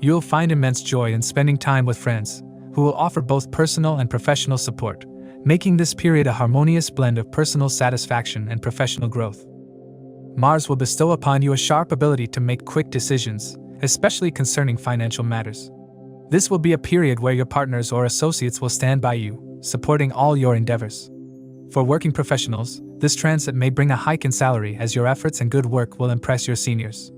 You'll find immense joy in spending time with friends, who will offer both personal and professional support, making this period a harmonious blend of personal satisfaction and professional growth. Mars will bestow upon you a sharp ability to make quick decisions, especially concerning financial matters. This will be a period where your partners or associates will stand by you, supporting all your endeavors. For working professionals, this transit may bring a hike in salary as your efforts and good work will impress your seniors.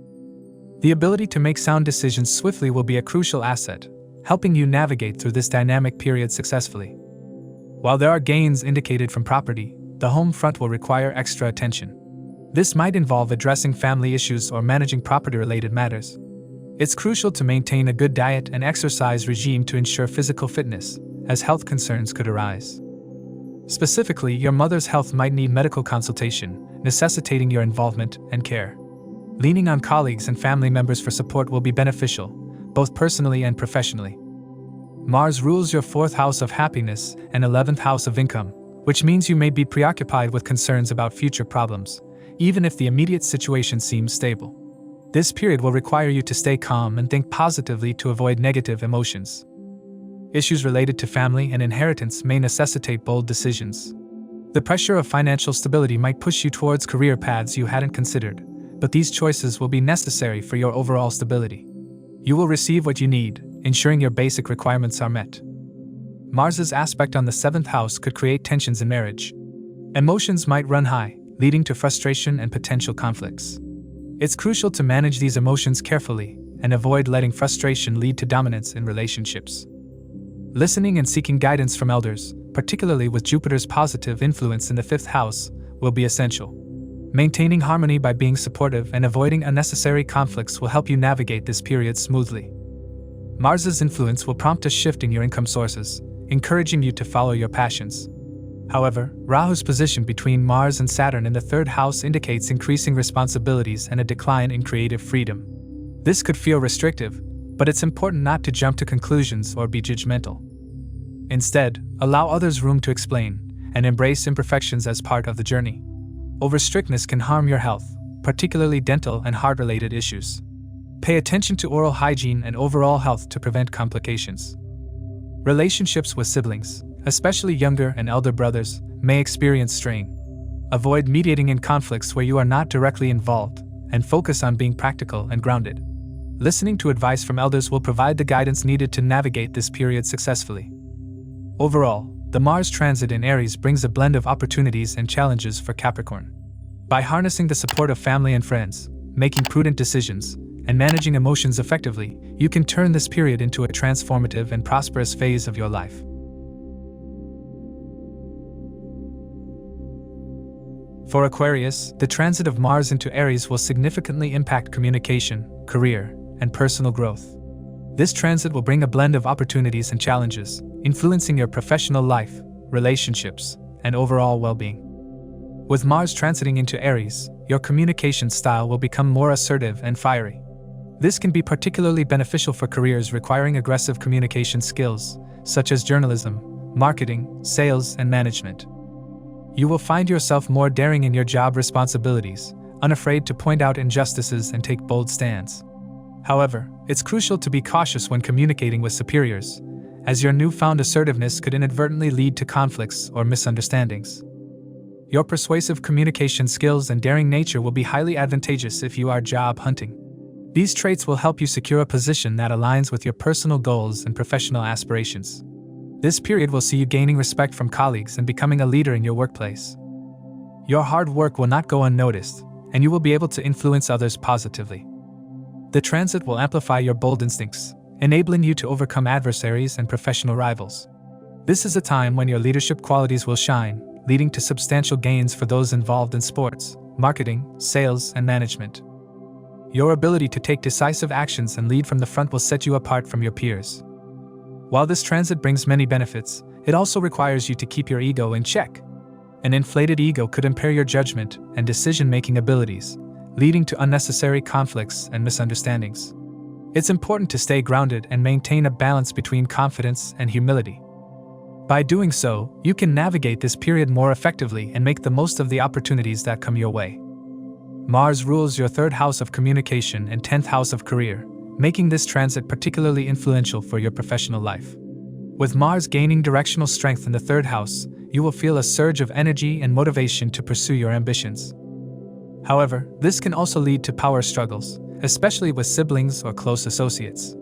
The ability to make sound decisions swiftly will be a crucial asset, helping you navigate through this dynamic period successfully. While there are gains indicated from property, the home front will require extra attention. This might involve addressing family issues or managing property-related matters. It's crucial to maintain a good diet and exercise regime to ensure physical fitness, as health concerns could arise. Specifically, your mother's health might need medical consultation, necessitating your involvement and care. Leaning on colleagues and family members for support will be beneficial, both personally and professionally. Mars rules your 4th house of happiness and 11th house of income, which means you may be preoccupied with concerns about future problems, even if the immediate situation seems stable. This period will require you to stay calm and think positively to avoid negative emotions. Issues related to family and inheritance may necessitate bold decisions. The pressure of financial stability might push you towards career paths you hadn't considered, but these choices will be necessary for your overall stability. You will receive what you need, ensuring your basic requirements are met. Mars's aspect on the 7th house could create tensions in marriage. Emotions might run high, leading to frustration and potential conflicts. It's crucial to manage these emotions carefully and avoid letting frustration lead to dominance in relationships. Listening and seeking guidance from elders, particularly with Jupiter's positive influence in the 5th house, will be essential. Maintaining harmony by being supportive and avoiding unnecessary conflicts will help you navigate this period smoothly. Mars's influence will prompt a shift in your income sources, encouraging you to follow your passions. However, Rahu's position between Mars and Saturn in the 3rd house indicates increasing responsibilities and a decline in creative freedom. This could feel restrictive, but it's important not to jump to conclusions or be judgmental. Instead, allow others room to explain, and embrace imperfections as part of the journey. Over-strictness can harm your health, particularly dental and heart-related issues. Pay attention to oral hygiene and overall health to prevent complications. Relationships with siblings, especially younger and elder brothers, may experience strain. Avoid mediating in conflicts where you are not directly involved, and focus on being practical and grounded. Listening to advice from elders will provide the guidance needed to navigate this period successfully. Overall, the Mars transit in Aries brings a blend of opportunities and challenges for Capricorn. By harnessing the support of family and friends, making prudent decisions, and managing emotions effectively, you can turn this period into a transformative and prosperous phase of your life. For Aquarius, the transit of Mars into Aries will significantly impact communication, career, and personal growth. This transit will bring a blend of opportunities and challenges, influencing your professional life, relationships, and overall well-being. With Mars transiting into Aries, your communication style will become more assertive and fiery. This can be particularly beneficial for careers requiring aggressive communication skills, such as journalism, marketing, sales, and management. You will find yourself more daring in your job responsibilities, unafraid to point out injustices and take bold stands. However, it's crucial to be cautious when communicating with superiors, as your newfound assertiveness could inadvertently lead to conflicts or misunderstandings. Your persuasive communication skills and daring nature will be highly advantageous if you are job hunting. These traits will help you secure a position that aligns with your personal goals and professional aspirations. This period will see you gaining respect from colleagues and becoming a leader in your workplace. Your hard work will not go unnoticed, and you will be able to influence others positively. The transit will amplify your bold instincts, enabling you to overcome adversaries and professional rivals. This is a time when your leadership qualities will shine, leading to substantial gains for those involved in sports, marketing, sales, and management. Your ability to take decisive actions and lead from the front will set you apart from your peers. While this transit brings many benefits, it also requires you to keep your ego in check. An inflated ego could impair your judgment and decision-making abilities, leading to unnecessary conflicts and misunderstandings. It's important to stay grounded and maintain a balance between confidence and humility. By doing so, you can navigate this period more effectively and make the most of the opportunities that come your way. Mars rules your 3rd house of communication and 10th house of career, making this transit particularly influential for your professional life. With Mars gaining directional strength in the 3rd house, you will feel a surge of energy and motivation to pursue your ambitions. However, this can also lead to power struggles, especially with siblings or close associates.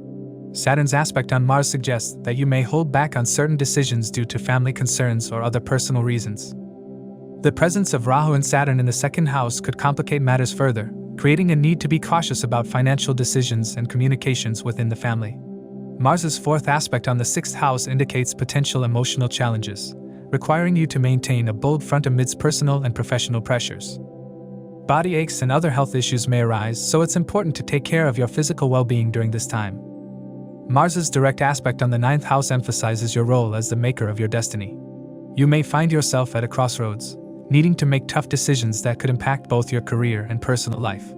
Saturn's aspect on Mars suggests that you may hold back on certain decisions due to family concerns or other personal reasons. The presence of Rahu and Saturn in the 2nd house could complicate matters further, creating a need to be cautious about financial decisions and communications within the family. Mars's 4th aspect on the 6th house indicates potential emotional challenges, requiring you to maintain a bold front amidst personal and professional pressures. Body aches and other health issues may arise, so it's important to take care of your physical well-being during this time. Mars's direct aspect on the 9th house emphasizes your role as the maker of your destiny. You may find yourself at a crossroads, needing to make tough decisions that could impact both your career and personal life.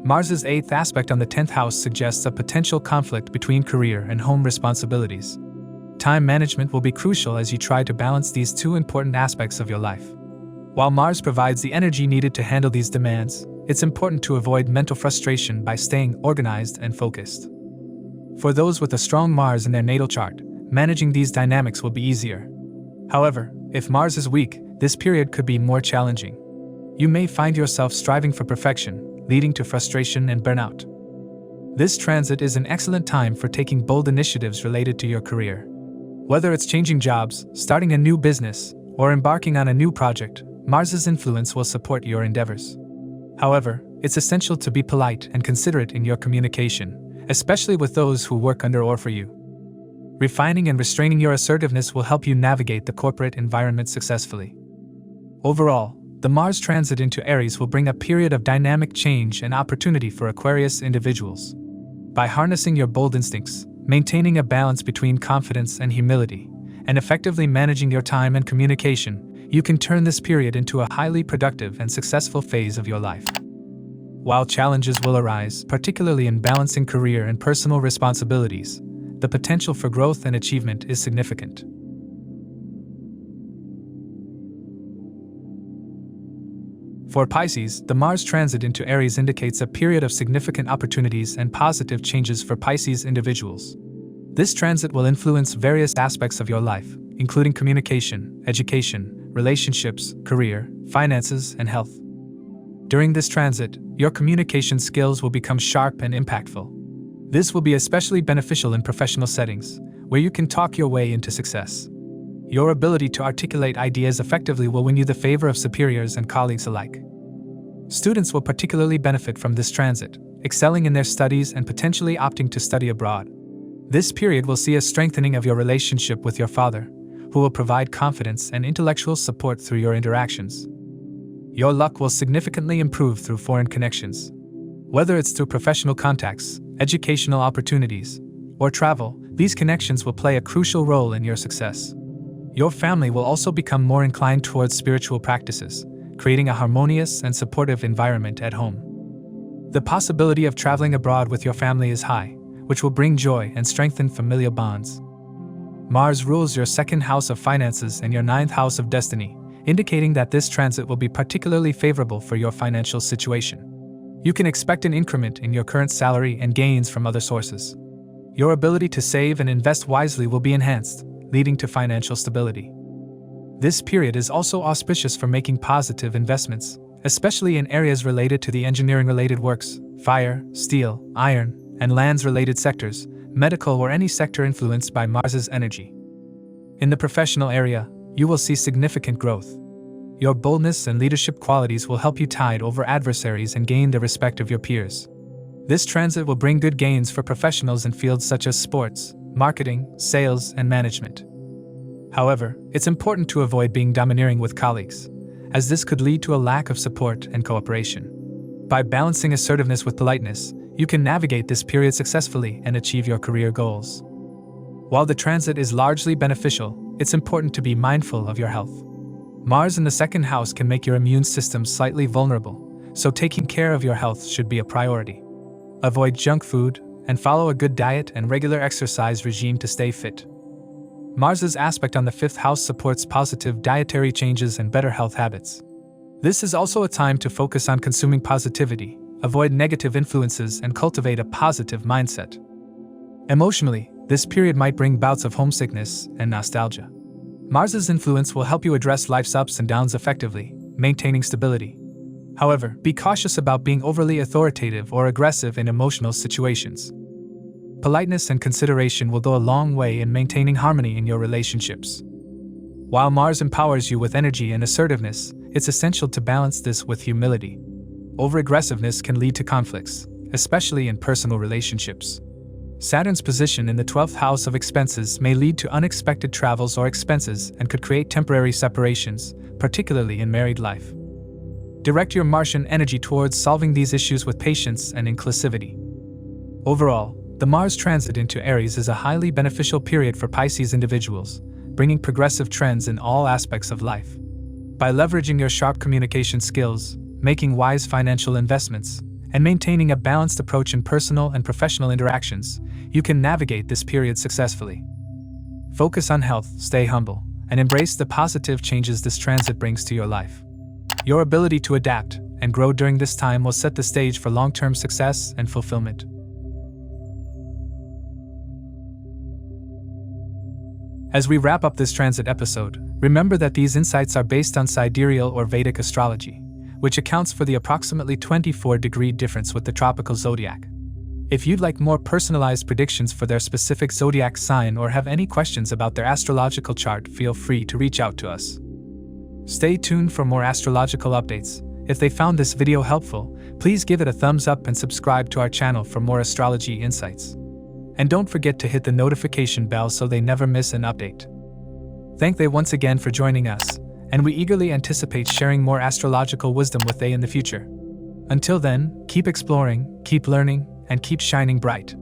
Mars's 8th aspect on the 10th house suggests a potential conflict between career and home responsibilities. Time management will be crucial as you try to balance these two important aspects of your life. While Mars provides the energy needed to handle these demands, it's important to avoid mental frustration by staying organized and focused. For those with a strong Mars in their natal chart, managing these dynamics will be easier. However, if Mars is weak, this period could be more challenging. You may find yourself striving for perfection, leading to frustration and burnout. This transit is an excellent time for taking bold initiatives related to your career. Whether it's changing jobs, starting a new business, or embarking on a new project, Mars's influence will support your endeavors. However, it's essential to be polite and considerate in your communication, especially with those who work under or for you. Refining and restraining your assertiveness will help you navigate the corporate environment successfully. Overall, the Mars transit into Aries will bring a period of dynamic change and opportunity for Aquarius individuals. By harnessing your bold instincts, maintaining a balance between confidence and humility, and effectively managing your time and communication, you can turn this period into a highly productive and successful phase of your life. While challenges will arise, particularly in balancing career and personal responsibilities, the potential for growth and achievement is significant. For Pisces, the Mars transit into Aries indicates a period of significant opportunities and positive changes for Pisces individuals. This transit will influence various aspects of your life, including communication, education, relationships, career, finances, and health. During this transit, your communication skills will become sharp and impactful. This will be especially beneficial in professional settings, where you can talk your way into success. Your ability to articulate ideas effectively will win you the favor of superiors and colleagues alike. Students will particularly benefit from this transit, excelling in their studies and potentially opting to study abroad. This period will see a strengthening of your relationship with your father, who will provide confidence and intellectual support through your interactions. Your luck will significantly improve through foreign connections. Whether it's through professional contacts, educational opportunities, or travel, these connections will play a crucial role in your success. Your family will also become more inclined towards spiritual practices, creating a harmonious and supportive environment at home. The possibility of traveling abroad with your family is high, which will bring joy and strengthen familial bonds. Mars rules your 2nd house of finances and your 9th house of destiny, indicating that this transit will be particularly favorable for your financial situation. You can expect an increment in your current salary and gains from other sources. Your ability to save and invest wisely will be enhanced, leading to financial stability. This period is also auspicious for making positive investments, especially in areas related to the engineering-related works, fire, steel, iron, and lands-related sectors, medical or any sector influenced by Mars's energy. In the professional area, you will see significant growth. Your boldness and leadership qualities will help you tide over adversaries and gain the respect of your peers. This transit will bring good gains for professionals in fields such as sports, marketing, sales, and management. However, it's important to avoid being domineering with colleagues, as this could lead to a lack of support and cooperation. By balancing assertiveness with politeness, you can navigate this period successfully and achieve your career goals. While the transit is largely beneficial, it's important to be mindful of your health. Mars in the second house can make your immune system slightly vulnerable, so taking care of your health should be a priority. Avoid junk food and follow a good diet and regular exercise regime to stay fit. Mars's aspect on the fifth house supports positive dietary changes and better health habits. This is also a time to focus on consuming positivity, avoid negative influences, and cultivate a positive mindset. Emotionally, this period might bring bouts of homesickness and nostalgia. Mars's influence will help you address life's ups and downs effectively, maintaining stability. However, be cautious about being overly authoritative or aggressive in emotional situations. Politeness and consideration will go a long way in maintaining harmony in your relationships. While Mars empowers you with energy and assertiveness, it's essential to balance this with humility. Over-aggressiveness can lead to conflicts, especially in personal relationships. Saturn's position in the 12th house of expenses may lead to unexpected travels or expenses and could create temporary separations, particularly in married life. Direct your Martian energy towards solving these issues with patience and inclusivity. Overall, the Mars transit into Aries is a highly beneficial period for Pisces individuals, bringing progressive trends in all aspects of life. By leveraging your sharp communication skills, making wise financial investments, and maintaining a balanced approach in personal and professional interactions, you can navigate this period successfully. Focus on health, stay humble, and embrace the positive changes this transit brings to your life. Your ability to adapt and grow during this time will set the stage for long-term success and fulfillment. As we wrap up this transit episode, remember that these insights are based on sidereal or Vedic astrology, which accounts for the approximately 24-degree difference with the tropical zodiac. If you'd like more personalized predictions for their specific zodiac sign or have any questions about their astrological chart, feel free to reach out to us. Stay tuned for more astrological updates. If they found this video helpful, please give it a thumbs up and subscribe to our channel for more astrology insights. And don't forget to hit the notification bell so they never miss an update. Thank they once again for joining us, and we eagerly anticipate sharing more astrological wisdom with they in the future. Until then, keep exploring, keep learning, and keep shining bright.